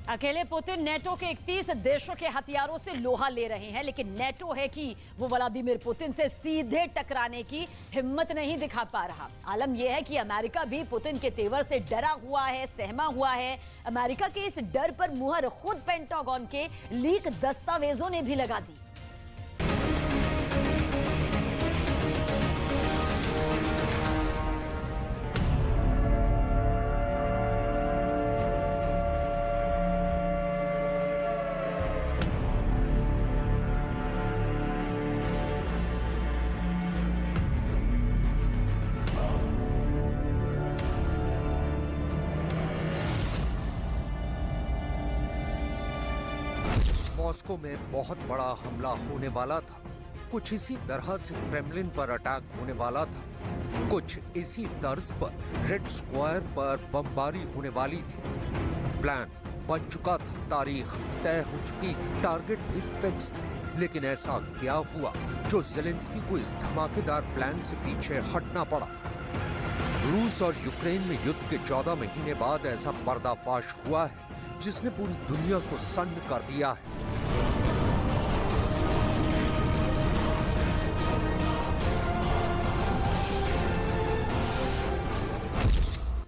अकेले Putin NATO के 31 देशों के हथियारों से लोहा ले रहे हैं, लेकिन नेटो है कि वो व्लादिमीर पुतिन से सीधे टकराने की हिम्मत नहीं दिखा पा रहा। आलम यह है कि अमेरिका भी पुतिन के तेवर से डरा हुआ है, सहमा हुआ है। अमेरिका के इस डर पर मुहर खुद पेंटागन के लीक दस्तावेजों ने भी लगा दी। मॉस्को में बहुत बड़ा हमला होने वाला था। कुछ इसी तरह से क्रेमलिन पर अटैक होने वाला था। कुछ इसी तर्ज पर रेड स्क्वायर पर बमबारी होने वाली थी। प्लान बन चुका था, तारीख तय हो चुकी थी, टारगेट भी फिक्स थे। लेकिन ऐसा क्या हुआ जो ज़ेलेंस्की को इस धमाकेदार प्लान से पीछे हटना पड़ा? रूस और यूक्रेन में युद्ध के 14 महीने बाद ऐसा पर्दाफाश हुआ है जिसने पूरी दुनिया को सन्न कर दिया है।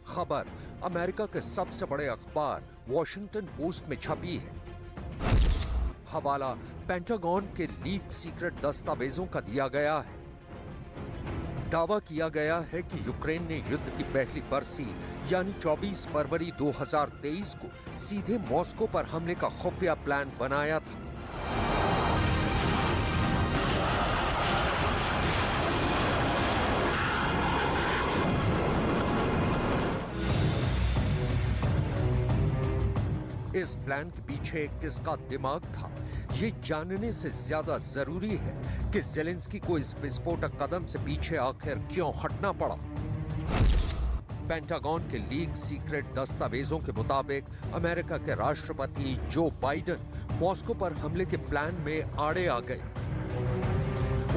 खबर अमेरिका के सबसे बड़े अखबार वॉशिंगटन पोस्ट में छपी है। हवाला पेंटागन के लीक सीक्रेट दस्तावेजों का दिया गया है। दावा किया गया है कि यूक्रेन ने युद्ध की पहली बरसी यानी 24 फरवरी 2023 को सीधे मॉस्को पर हमले का खुफिया प्लान बनाया था। इस प्लान के पीछे किसका दिमाग था, ये जानने से ज्यादा जरूरी है कि ज़ेलेंस्की को इस विस्फोटक कदम से पीछे आखिर क्यों हटना पड़ा। पेंटागन के लीक सीक्रेट दस्तावेजों के मुताबिक अमेरिका के राष्ट्रपति जो बाइडेन मॉस्को पर हमले के प्लान में आड़े आ गए।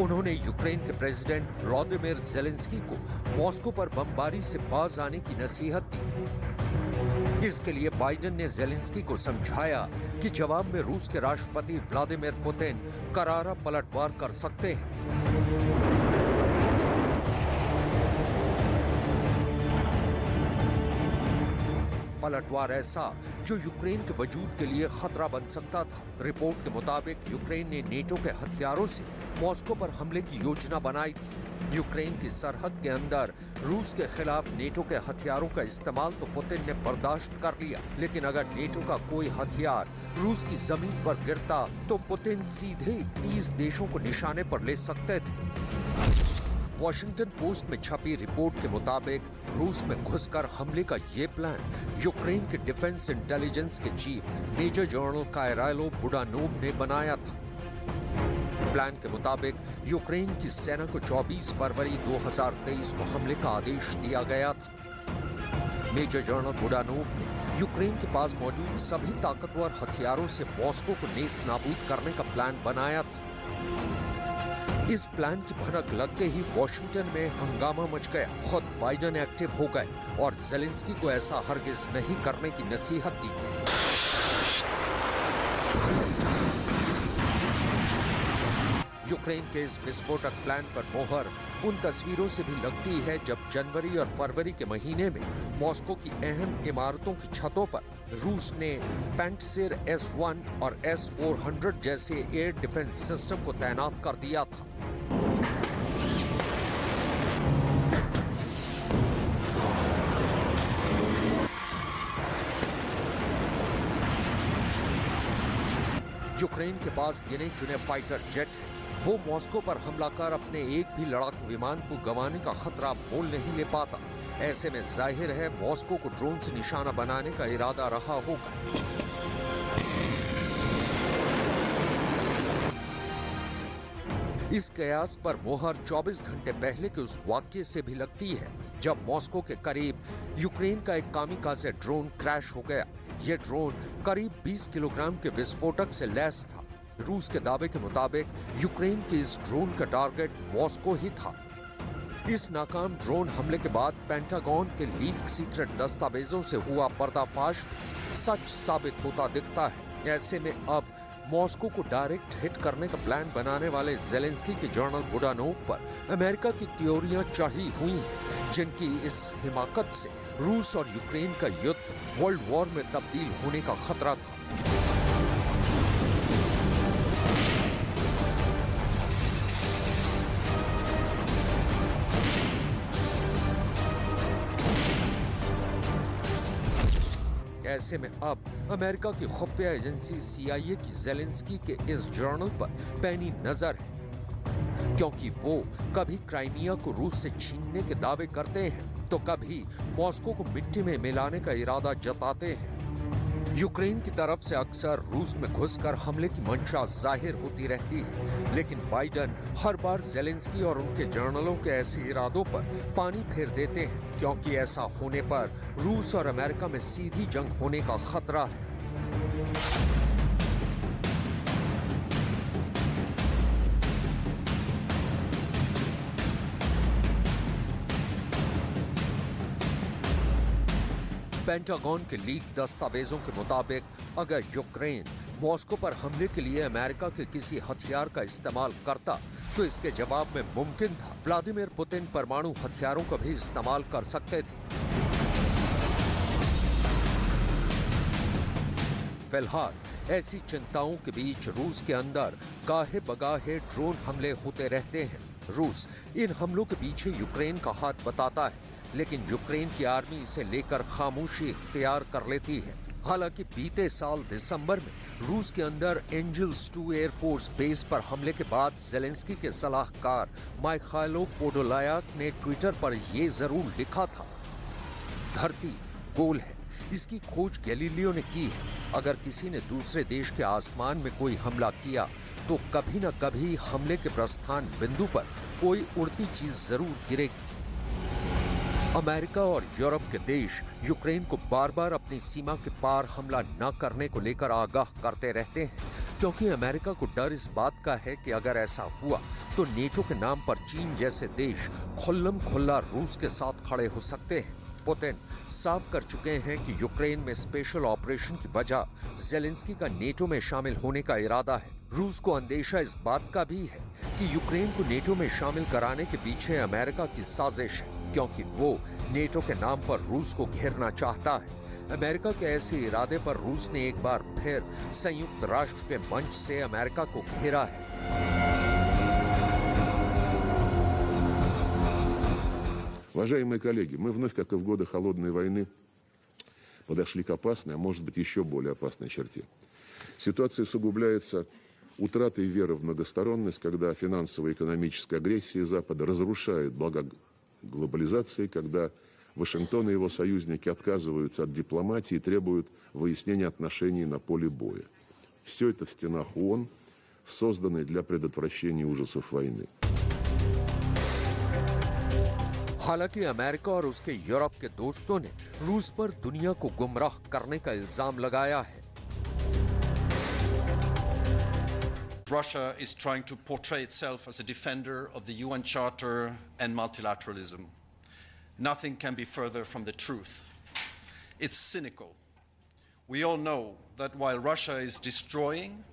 उन्होंने यूक्रेन के प्रेसिडेंट व्लादिमीर ज़ेलेंस्की को मॉस्को पर बमबारी से बाज आने की नसीहत दी। इसके लिए बाइडेन ने ज़ेलेंस्की को समझाया कि जवाब में रूस के राष्ट्रपति व्लादिमीर पुतिन करारा पलटवार कर सकते हैं। पलटवार ऐसा जो यूक्रेन के वजूद के लिए खतरा बन सकता था। रिपोर्ट के मुताबिक यूक्रेन ने नेटो के हथियारों से मॉस्को पर हमले की योजना बनाई थी। यूक्रेन की सरहद के अंदर रूस के खिलाफ नेटो के हथियारों का इस्तेमाल तो पुतिन ने बर्दाश्त कर लिया, लेकिन अगर नेटो का कोई हथियार रूस की जमीन पर गिरता तो पुतिन सीधे 30 देशों को निशाने पर ले सकते थे। वॉशिंगटन पोस्ट में छपी रिपोर्ट के मुताबिक रूस में घुसकर हमले का ये प्लान यूक्रेन के डिफेंस इंटेलिजेंस के चीफ मेजर जनरल कायराइलो बुडानोव ने बनाया था। प्लान के मुताबिक यूक्रेन की सेना को 24 फरवरी 2023 को हमले का आदेश दिया गया था। मेजर जनरल बुडानोव ने यूक्रेन के पास मौजूद सभी ताकतवर हथियारों से मॉस्को को नेस्त नाबूद करने का प्लान बनाया था। इस प्लान की भनक लगते ही वॉशिंगटन में हंगामा मच गया। खुद बाइडेन एक्टिव हो गए और ज़ेलेंस्की को ऐसा हरगिज नहीं करने की नसीहत दी। यूक्रेन के इस विस्फोटक प्लान पर मोहर उन तस्वीरों से भी लगती है जब जनवरी और फरवरी के महीने में मॉस्को की अहम इमारतों की छतों पर रूस ने पैंटसिर S-1 और S-400 जैसे एयर डिफेंस सिस्टम को तैनात कर दिया था। यूक्रेन के पास गिने चुने फाइटर जेट हैं। वो मॉस्को पर हमला कर अपने एक भी लड़ाकू विमान को गंवाने का खतरा मोल नहीं ले पाता। ऐसे में जाहिर है मॉस्को को ड्रोन से निशाना बनाने का इरादा रहा होगा। इस कयास पर मोहर 24 घंटे पहले के उस वाक्य से भी लगती है जब मॉस्को के करीब यूक्रेन का एक कामिकाज़े ड्रोन क्रैश हो गया। यह ड्रोन करीब 20 किलोग्राम के विस्फोटक से लैस था। रूस के दावे के मुताबिक यूक्रेन के इस ड्रोन का टारगेट मॉस्को ही था। इस नाकाम ड्रोन हमले के बाद पेंटागन के लीक सीक्रेट दस्तावेजों से हुआ पर्दाफाश सच साबित होता दिखता है। ऐसे में अब मॉस्को को डायरेक्ट हिट करने का प्लान बनाने वाले जेलेंस्की के जनरल बुडानोव पर अमेरिका की थ्योरियां चढ़ी हुई हैं, जिनकी इस हिमाकत से रूस और यूक्रेन का युद्ध वर्ल्ड वॉर में तब्दील होने का खतरा था। ऐसे में अब अमेरिका की खुफिया एजेंसी CIA की जेलेंस्की के इस जर्नल पर पैनी नजर है, क्योंकि वो कभी क्राइमिया को रूस से छीनने के दावे करते हैं तो कभी मॉस्को को मिट्टी में मिलाने का इरादा जताते हैं। यूक्रेन की तरफ से अक्सर रूस में घुसकर हमले की मंशा जाहिर होती रहती है, लेकिन बाइडेन हर बार जेलेंस्की और उनके जर्नलों के ऐसे इरादों पर पानी फेर देते हैं, क्योंकि ऐसा होने पर रूस और अमेरिका में सीधी जंग होने का खतरा है। पेंटागन के लीक दस्तावेजों के मुताबिक अगर यूक्रेन मॉस्को पर हमले के लिए अमेरिका के किसी हथियार का इस्तेमाल करता तो इसके जवाब में मुमकिन था व्लादिमीर पुतिन परमाणु हथियारों का भी इस्तेमाल कर सकते थे। फिलहाल ऐसी चिंताओं के बीच रूस के अंदर गाहे बगाहे ड्रोन हमले होते रहते हैं। रूस इन हमलों के पीछे यूक्रेन का हाथ बताता है, लेकिन यूक्रेन की आर्मी इसे लेकर खामोशी इख्तियार कर लेती है। हालांकि बीते साल दिसंबर में रूस के अंदर एंजल्स 2 एयरफोर्स बेस पर हमले के बाद जेलेंस्की के सलाहकार माइखाइलो पोडोलायक ने ट्विटर पर यह जरूर लिखा था, धरती गोल है, इसकी खोज गैलीलियो ने की है। अगर किसी ने दूसरे देश के आसमान में कोई हमला किया तो कभी न कभी हमले के प्रस्थान बिंदु पर कोई उड़ती चीज जरूर गिरेगी। अमेरिका और यूरोप के देश यूक्रेन को बार बार अपनी सीमा के पार हमला न करने को लेकर आगाह करते रहते हैं, क्योंकि अमेरिका को डर इस बात का है कि अगर ऐसा हुआ तो नेटो के नाम पर चीन जैसे देश खुल्लम खुल्ला रूस के साथ खड़े हो सकते हैं। पुतिन साफ कर चुके हैं कि यूक्रेन में स्पेशल ऑपरेशन की वजह जेलेंस्की का नेटो में शामिल होने का इरादा है। रूस को अंदेशा इस बात का भी है कि यूक्रेन को नेटो में शामिल कराने के पीछे अमेरिका की साजिश है, क्योंकि वो नेटो के नाम पर रूस को घेरना चाहता है। अमेरिका के ऐसे इरादे पर रूस ने एक बार फिर संयुक्त राष्ट्र के मंच से अमेरिका को घेरा है। Уважаемые коллеги, мы вновь, как и в годы Холодной войны, подошли к опасной, а может быть еще более опасной черте. Ситуация усугубляется утратой веры в многосторонность, когда финансовая и экономическая агрессия Запада разрушает блага глобализации, когда Вашингтон и его союзники отказываются от дипломатии и требуют выяснения отношений на поле боя. Все это в стенах ООН, созданной для предотвращения ужасов войны. हालांकि अमेरिका और उसके यूरोप के दोस्तों ने रूस पर दुनिया को गुमराह करने का इल्जाम लगाया है। Russia is trying to portray itself as a defender of the UN Charter and multilateralism. Nothing can be further from the truth. It's cynical. We all know that while Russia is destroying,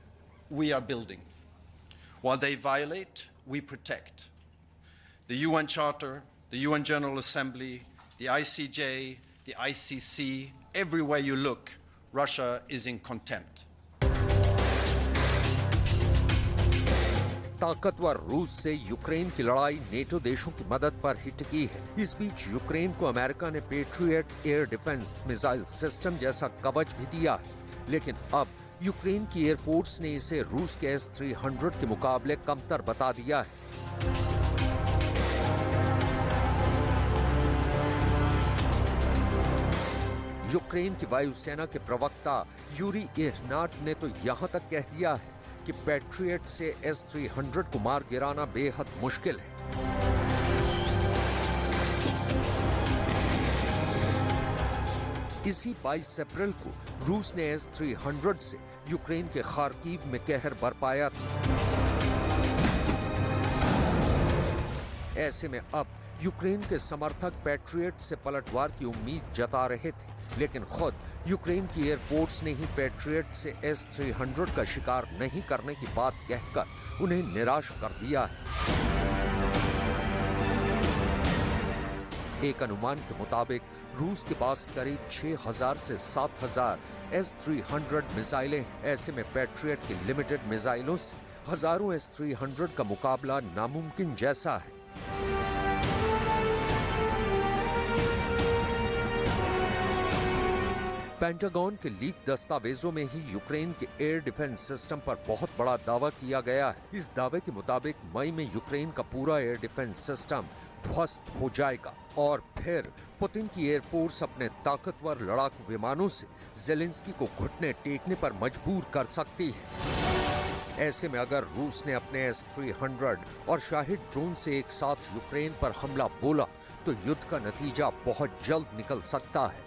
we are building. While they violate, we protect. The UN Charter, the UN General Assembly, the ICJ, the ICC, everywhere you look, Russia is in contempt. ताकतवर रूस से Ukraine की लड़ाई NATO देशों की मदद पर ही टिकी है। इस बीच यूक्रेन को अमेरिका ने patriot air defence missile system जैसा कवच भी दिया है, लेकिन अब यूक्रेन की एयरफोर्स ने इसे रूस के S-300 के मुकाबले कमतर बता दिया है। यूक्रेन की वायुसेना के प्रवक्ता यूरी इहनाट ने तो यहां तक कह दिया है कि पैट्रियट से S-300 को मार गिराना बेहद मुश्किल है। इसी 22 अप्रैल को रूस ने S-300 से यूक्रेन के खार्किव में कहर बरपाया था। ऐसे में अब यूक्रेन के समर्थक पैट्रियट से पलटवार की उम्मीद जता रहे थे, लेकिन खुद यूक्रेन की एयरफोर्स ने ही पैट्रियट से S-300 का शिकार नहीं करने की बात कहकर उन्हें निराश कर दिया है। एक अनुमान के मुताबिक रूस के पास करीब 6,000 से 7,000 S-300 मिसाइलें हैं। ऐसे में पैट्रियट की लिमिटेड मिसाइलों से हजारों S-300 का मुकाबला नामुमकिन जैसा है। पेंटागन के लीक दस्तावेजों में ही यूक्रेन के एयर डिफेंस सिस्टम पर बहुत बड़ा दावा किया गया है। इस दावे के मुताबिक मई में यूक्रेन का पूरा एयर डिफेंस सिस्टम ध्वस्त हो जाएगा और फिर पुतिन की एयरफोर्स अपने ताकतवर लड़ाकू विमानों से ज़ेलेंस्की को घुटने टेकने पर मजबूर कर सकती है। ऐसे में अगर रूस ने अपने S-300 और शाहिद ड्रोन से एक साथ यूक्रेन पर हमला बोला तो युद्ध का नतीजा बहुत जल्द निकल सकता है।